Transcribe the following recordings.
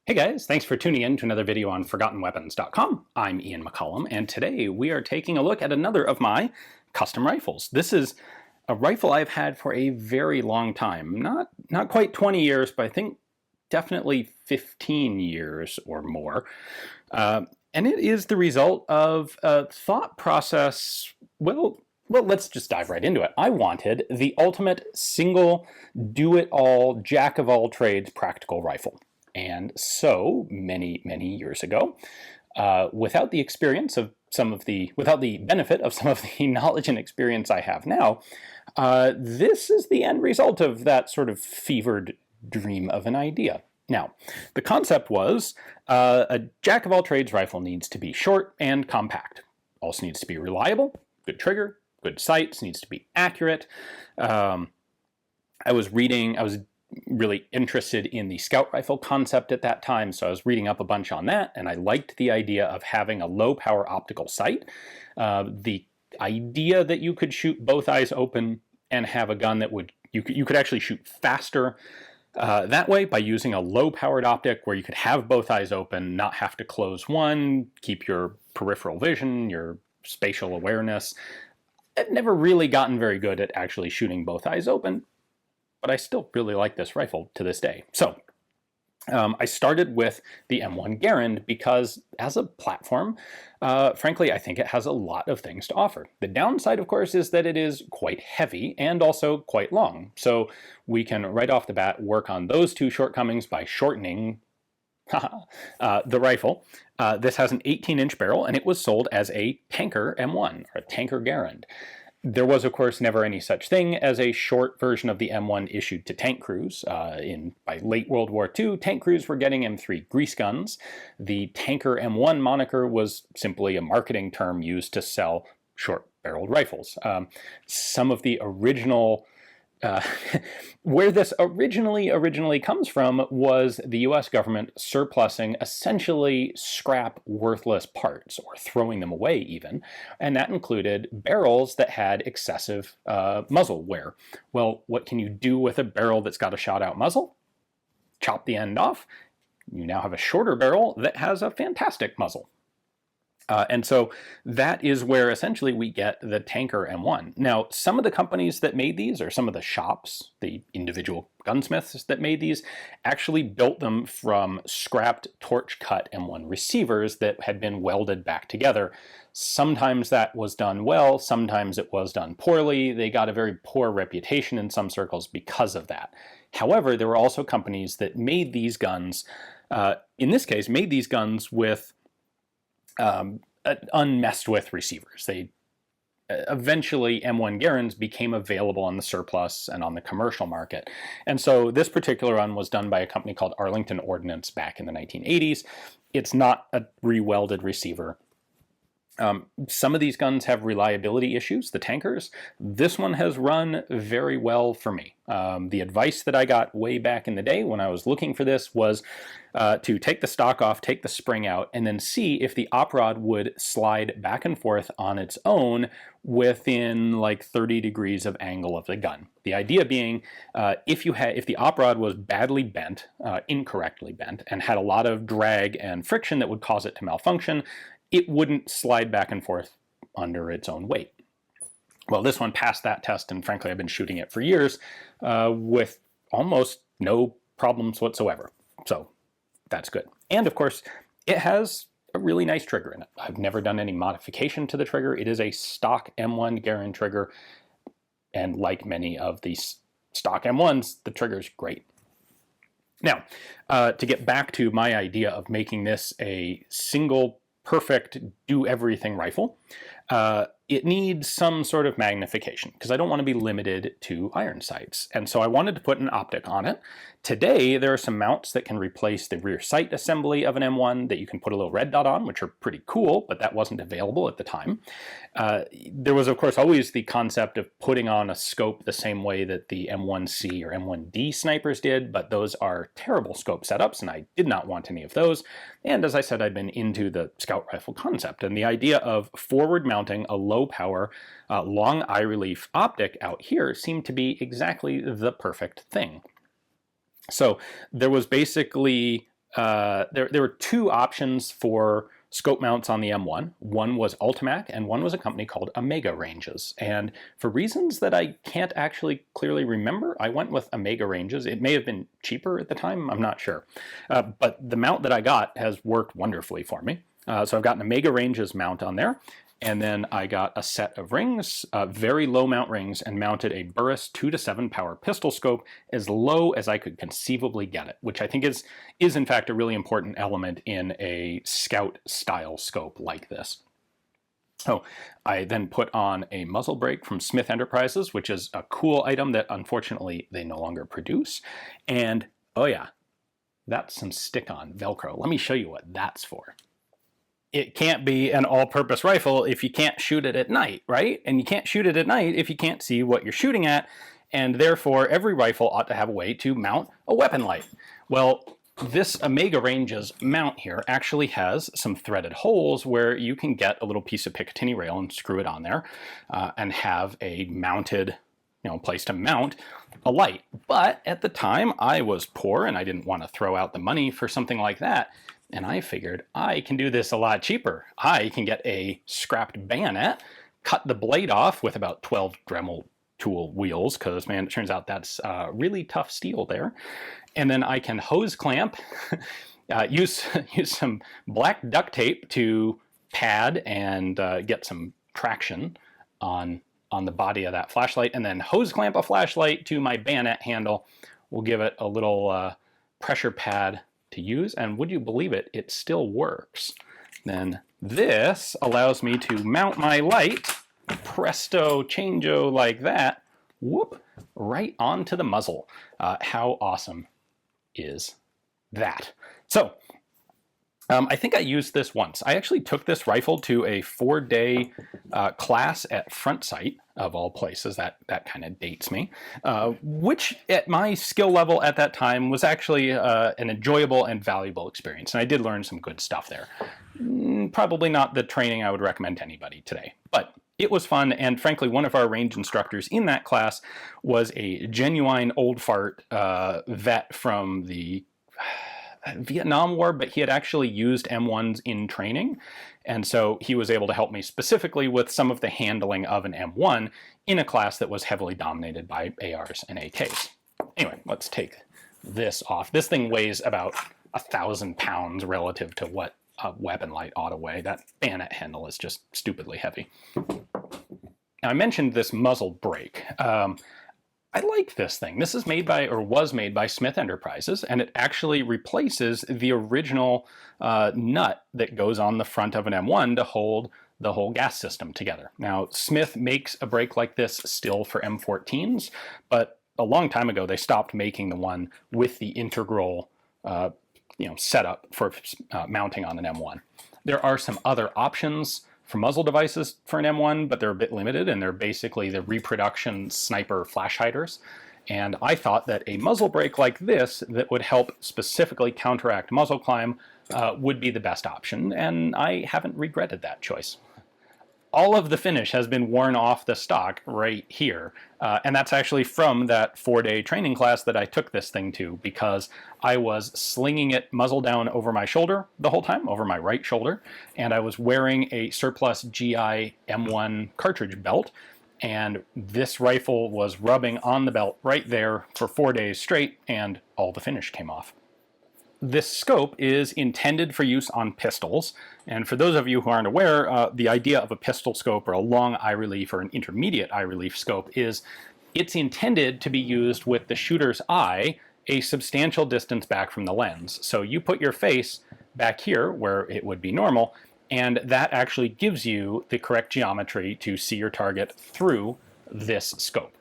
Hey guys, thanks for tuning in to another video on ForgottenWeapons.com. I'm Ian McCollum, and today we are taking a look at another of my custom rifles. This is a rifle I've had for a very long time. Not quite 20 years, but I think definitely 15 years or more. And it is the result of a thought process. Well, let's just dive right into it. I wanted the ultimate single, do-it-all, jack-of-all-trades practical rifle. And so, many years ago, without the benefit of some of the knowledge and experience I have now, this is the end result of that sort of fevered dream of an idea. Now, the concept was a jack-of-all-trades rifle needs to be short and compact. Also needs to be reliable, good trigger, good sights, needs to be accurate. I was really interested in the scout rifle concept at that time, so I was reading up a bunch on that, and I liked the idea of having a low power optical sight. The idea that you could shoot both eyes open and have a gun that you could actually shoot faster that way by using a low powered optic where you could have both eyes open, not have to close one, keep your peripheral vision, your spatial awareness. I've never really gotten very good at actually shooting both eyes open, but I still really like this rifle to this day. So I started with the M1 Garand because as a platform, frankly, I think it has a lot of things to offer. The downside, of course, is that it is quite heavy and also quite long. So we can right off the bat work on those two shortcomings by shortening the rifle. This has an 18-inch barrel, and it was sold as a tanker M1, or a tanker Garand. There was, of course, never any such thing as a short version of the M1 issued to tank crews. By late World War II, tank crews were getting M3 grease guns. The tanker M1 moniker was simply a marketing term used to sell short-barreled rifles. Some of the original where this originally comes from was the US government surplusing essentially scrap worthless parts, or throwing them away even, and that included barrels that had excessive muzzle wear. Well, what can you do with a barrel that's got a shot out muzzle? Chop the end off. You now have a shorter barrel that has a fantastic muzzle. And so that is where essentially we get the tanker M1. Now, some of the companies that made these, or some of the shops, the individual gunsmiths that made these, actually built them from scrapped torch-cut M1 receivers that had been welded back together. Sometimes that was done well, sometimes it was done poorly. They got a very poor reputation in some circles because of that. However, there were also companies that made these guns, in this case, made these guns with unmessed with receivers. Eventually M1 Garands became available on the surplus and on the commercial market. And so this particular one was done by a company called Arlington Ordnance back in the 1980s. It's not a re-welded receiver. Some of these guns have reliability issues, the tankers. This one has run very well for me. The advice that I got way back in the day when I was looking for this was to take the stock off, take the spring out, and then see if the op rod would slide back and forth on its own within like 30 degrees of angle of the gun. The idea being, if the op rod was badly bent, incorrectly bent, and had a lot of drag and friction that would cause it to malfunction, it wouldn't slide back and forth under its own weight. Well, this one passed that test, and frankly, I've been shooting it for years with almost no problems whatsoever. So that's good. And of course, it has a really nice trigger in it. I've never done any modification to the trigger. It is a stock M1 Garand trigger, and like many of these stock M1s, the trigger's great. Now, to get back to my idea of making this a single perfect do-everything rifle, it needs some sort of magnification because I don't want to be limited to iron sights. And so I wanted to put an optic on it. Today, there are some mounts that can replace the rear sight assembly of an M1 that you can put a little red dot on, which are pretty cool, but that wasn't available at the time. There was, of course, always the concept of putting on a scope the same way that the M1C or M1D snipers did, but those are terrible scope setups, and I did not want any of those. And as I said, I'd been into the scout rifle concept, and the idea of forward mounting a low power, long eye relief optic out here seemed to be exactly the perfect thing. So there was basically there were two options for scope mounts on the M1. One was Ultimac, and one was a company called Omega Ranges. And for reasons that I can't actually clearly remember, I went with Omega Ranges. It may have been cheaper at the time, I'm not sure. But the mount that I got has worked wonderfully for me. So I've got an Omega Ranges mount on there. And then I got a set of rings, very low mount rings, and mounted a Burris 2 to 7 power pistol scope as low as I could conceivably get it, which I think is in fact a really important element in a scout style scope like this. So I then put on a muzzle brake from Smith Enterprises, which is a cool item that unfortunately they no longer produce. And oh yeah, that's some stick-on Velcro. Let me show you what that's for. It can't be an all-purpose rifle if you can't shoot it at night, right? And you can't shoot it at night if you can't see what you're shooting at, and therefore every rifle ought to have a way to mount a weapon light. Well, this Omega Ranges mount here actually has some threaded holes where you can get a little piece of Picatinny rail and screw it on there and have a mounted, place to mount a light. But at the time I was poor and I didn't want to throw out the money for something like that. And I figured I can do this a lot cheaper. I can get a scrapped bayonet, cut the blade off with about 12 Dremel tool wheels, because, man, it turns out that's really tough steel there. And then I can hose clamp, use some black duct tape to pad and get some traction on the body of that flashlight, and then hose clamp a flashlight to my bayonet handle. We'll give it a little pressure pad to use, and would you believe it, it still works. Then this allows me to mount my light, presto changeo like that, whoop, right onto the muzzle. How awesome is that? So I think I used this once. I actually took this rifle to a 4-day class at Front Sight, of all places. That kind of dates me, which at my skill level at that time was actually an enjoyable and valuable experience. And I did learn some good stuff there. Probably not the training I would recommend to anybody today, but it was fun. And frankly, one of our range instructors in that class was a genuine old fart vet from the Vietnam War, but he had actually used M1s in training. And so he was able to help me specifically with some of the handling of an M1 in a class that was heavily dominated by ARs and AKs. Anyway, let's take this off. This thing weighs about 1,000 pounds relative to what a weapon light ought to weigh. That bayonet handle is just stupidly heavy. Now, I mentioned this muzzle brake. I like this thing. This is made by, or was made by, Smith Enterprises, and it actually replaces the original nut that goes on the front of an M1 to hold the whole gas system together. Now, Smith makes a brake like this still for M14s, but a long time ago they stopped making the one with the integral setup for mounting on an M1. There are some other options for muzzle devices for an M1, but they're a bit limited, and they're basically the reproduction sniper flash hiders. And I thought that a muzzle brake like this that would help specifically counteract muzzle climb would be the best option, and I haven't regretted that choice. All of the finish has been worn off the stock right here, and that's actually from that 4-day training class that I took this thing to, because I was slinging it muzzle down over my shoulder the whole time, over my right shoulder, and I was wearing a surplus GI M1 cartridge belt, and this rifle was rubbing on the belt right there for 4 days straight, and all the finish came off. This scope is intended for use on pistols, and for those of you who aren't aware, the idea of a pistol scope or a long eye relief or an intermediate eye relief scope is it's intended to be used with the shooter's eye a substantial distance back from the lens. So you put your face back here where it would be normal, and that actually gives you the correct geometry to see your target through this scope.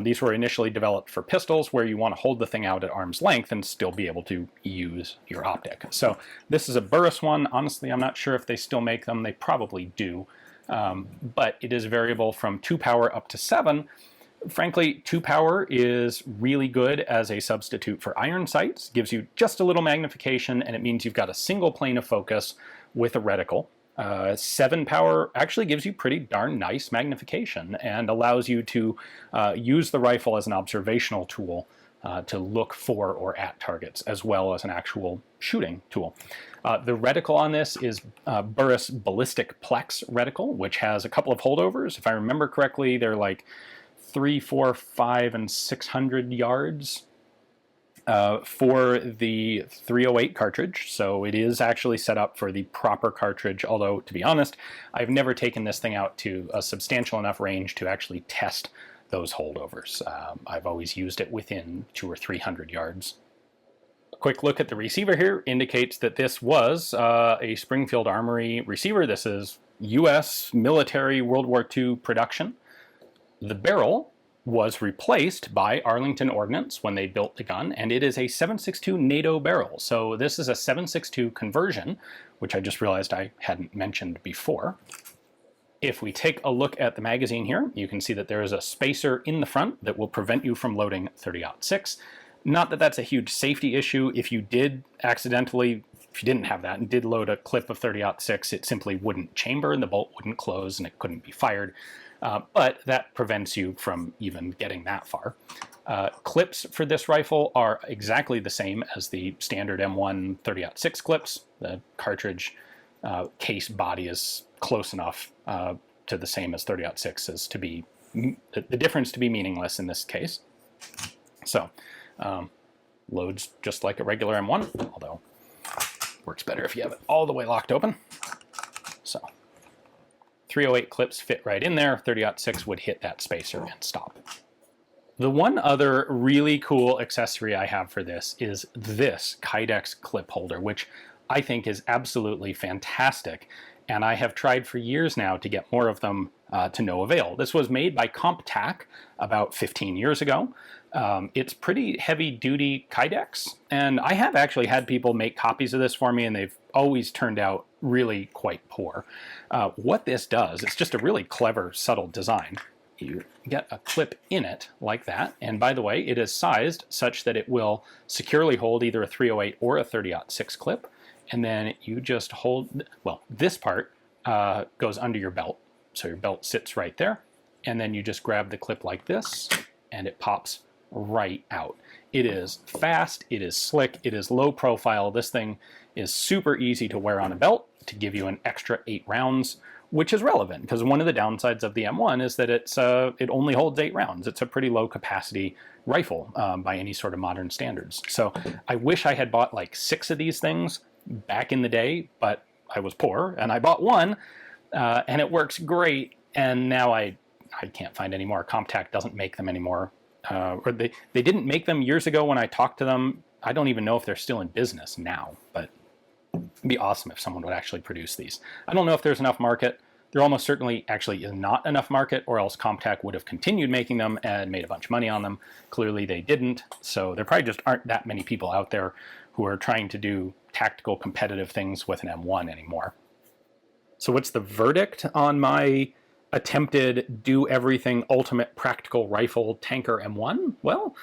These were initially developed for pistols, where you want to hold the thing out at arm's length and still be able to use your optic. So this is a Burris one. Honestly, I'm not sure if they still make them. They probably do. But it is variable from 2 power up to 7. Frankly, 2 power is really good as a substitute for iron sights. Gives you just a little magnification, and it means you've got a single plane of focus with a reticle. 7 power actually gives you pretty darn nice magnification and allows you to use the rifle as an observational tool to look for or at targets, as well as an actual shooting tool. The reticle on this is Burris ballistic plex reticle, which has a couple of holdovers. If I remember correctly, they're like 3, 4, 5, and 600 yards for the 308 cartridge. So it is actually set up for the proper cartridge, although, to be honest, I've never taken this thing out to a substantial enough range to actually test those holdovers. I've always used it within 200 or 300 yards. A quick look at the receiver here indicates that this was a Springfield Armory receiver. This is U.S. military World War II production. The barrel was replaced by Arlington Ordnance when they built the gun, and it is a 7.62 NATO barrel. So this is a 7.62 conversion, which I just realized I hadn't mentioned before. If we take a look at the magazine here, you can see that there is a spacer in the front that will prevent you from loading 30-06. Not that that's a huge safety issue. If you did accidentally, if you didn't have that and did load a clip of 30-06, it simply wouldn't chamber and the bolt wouldn't close and it couldn't be fired. But that prevents you from even getting that far. Clips for this rifle are exactly the same as the standard M1 30-06 clips. The cartridge case body is close enough to the same as 30-06 as to be the difference to be meaningless in this case. So loads just like a regular M1, although works better if you have it all the way locked open. So 308 clips fit right in there. 30-06 would hit that spacer and stop. The one other really cool accessory I have for this is this Kydex clip holder, which I think is absolutely fantastic. And I have tried for years now to get more of them to no avail. This was made by Comp-Tac about 15 years ago. It's pretty heavy-duty Kydex, and I have actually had people make copies of this for me, and they've always turned out really quite poor. What this does, it's just a really clever, subtle design. You get a clip in it like that, and by the way, it is sized such that it will securely hold either a 308 or a 30-06 clip, and then you just hold, well, this part goes under your belt, so your belt sits right there, and then you just grab the clip like this, and it pops right out. It is fast, it is slick, it is low profile. This thing is super easy to wear on a belt to give you an extra 8 rounds, which is relevant because one of the downsides of the M1 is that it only holds 8 rounds. It's a pretty low capacity rifle by any sort of modern standards. So I wish I had bought like 6 of these things back in the day, but I was poor and I bought one and it works great, and now I can't find any more. Comp-Tac doesn't make them anymore. Or they didn't make them years ago when I talked to them. I don't even know if they're still in business now, but it'd be awesome if someone would actually produce these. I don't know if there's enough market. There almost certainly actually is not enough market, or else Comp-Tac would have continued making them and made a bunch of money on them. Clearly they didn't, so there probably just aren't that many people out there who are trying to do tactical competitive things with an M1 anymore. So what's the verdict on my attempted do-everything ultimate practical rifle tanker M1? Well,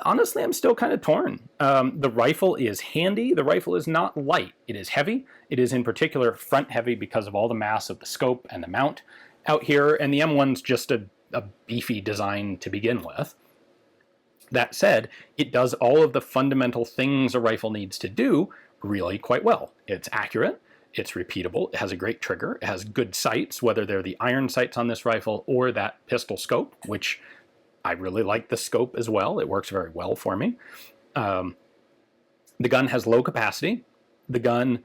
honestly, I'm still kind of torn. The rifle is handy. The rifle is not light. It is heavy. It is in particular front heavy because of all the mass of the scope and the mount out here, and the M1's just a beefy design to begin with. That said, it does all of the fundamental things a rifle needs to do really quite well. It's accurate. It's repeatable. It has a great trigger. It has good sights, whether they're the iron sights on this rifle or that pistol scope, which I really like the scope as well. It works very well for me. The gun has low capacity. The gun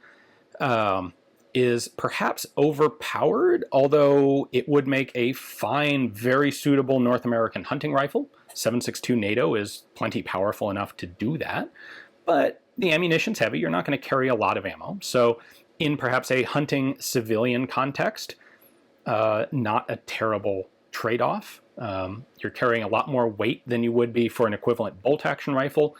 is perhaps overpowered, although it would make a fine, very suitable North American hunting rifle. 7.62 NATO is plenty powerful enough to do that, but the ammunition's heavy. You're not going to carry a lot of ammo. So in perhaps a hunting civilian context, not a terrible trade-off. You're carrying a lot more weight than you would be for an equivalent bolt-action rifle.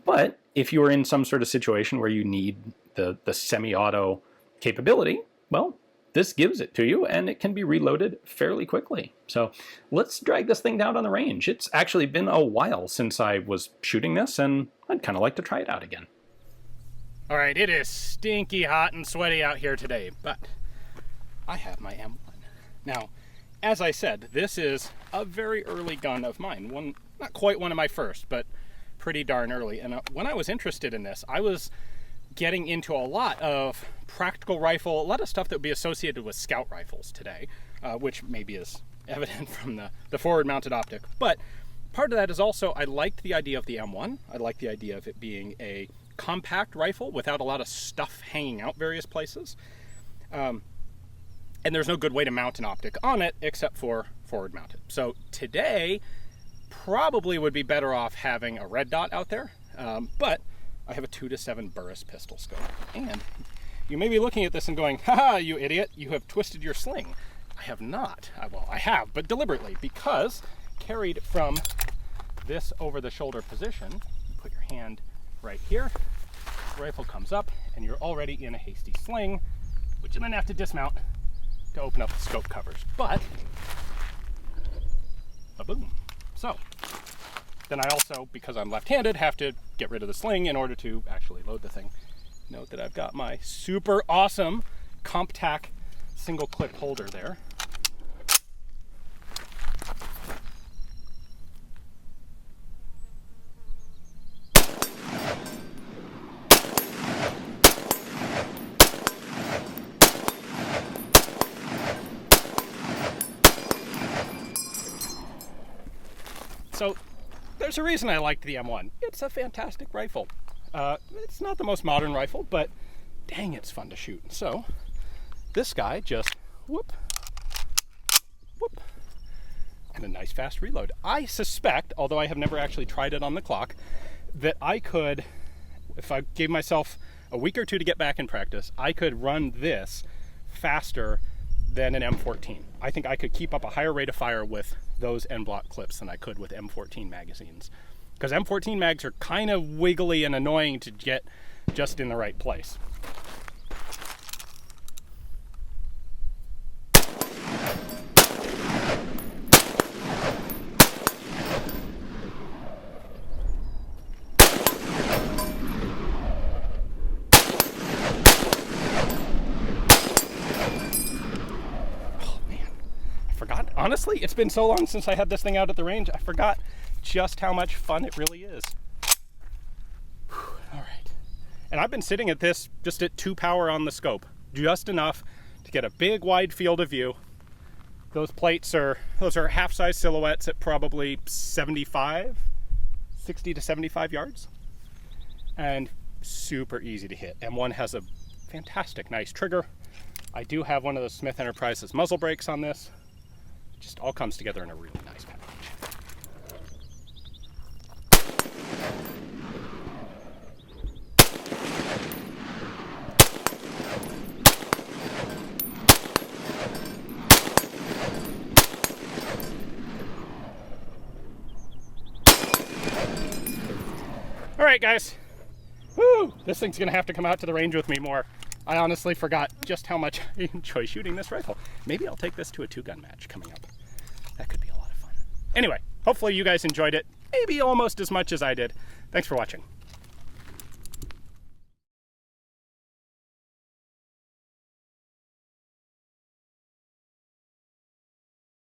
But if you are in some sort of situation where you need the semi-auto capability, well, this gives it to you, and it can be reloaded fairly quickly. So let's drag this thing down on the range. It's actually been a while since I was shooting this, and I'd kind of like to try it out again. All right, it is stinky hot and sweaty out here today, but I have my M1. Now, as I said, this is a very early gun of mine. Not quite one of my first, but pretty darn early. And when I was interested in this, I was getting into a lot of practical rifle, a lot of stuff that would be associated with scout rifles today, which maybe is evident from the forward-mounted optic. But part of that is also I liked the idea of the M1. I liked the idea of it being a compact rifle without a lot of stuff hanging out various places. And there's no good way to mount an optic on it except for forward-mounted. So today, probably would be better off having a red dot out there, but I have a 2-7 Burris pistol scope. And you may be looking at this and going, haha, you idiot, you have twisted your sling. I have not. Well, I have, but deliberately, because carried from this over-the-shoulder position, you put your hand right here, the rifle comes up, and you're already in a hasty sling, which you then have to dismount to open up the scope covers. But, boom. So, then I also, because I'm left-handed, have to get rid of the sling in order to actually load the thing. Note that I've got my super awesome Comp-Tac single clip holder there. So there's a reason I liked the M1. It's a fantastic rifle. It's not the most modern rifle, but dang, it's fun to shoot. So this guy just whoop, whoop, and a nice fast reload. I suspect, although I have never actually tried it on the clock, that I could, if I gave myself a week or two to get back in practice, I could run this faster than an M14. I think I could keep up a higher rate of fire with those N-block clips than I could with M14 magazines. Because M14 mags are kind of wiggly and annoying to get just in the right place. Honestly, it's been so long since I had this thing out at the range, I forgot just how much fun it really is. Whew, all right. And I've been sitting at this just at 2 power on the scope, just enough to get a big wide field of view. Those plates those are half-size silhouettes at probably 60 to 75 yards. And super easy to hit. M1 has a fantastic, nice trigger. I do have one of those Smith Enterprises muzzle brakes on this. Just all comes together in a really nice package. All right, guys. Woo! This thing's gonna have to come out to the range with me more. I honestly forgot just how much I enjoy shooting this rifle. Maybe I'll take this to a 2-gun match coming up. That could be a lot of fun. Anyway, hopefully you guys enjoyed it, maybe almost as much as I did. Thanks for watching.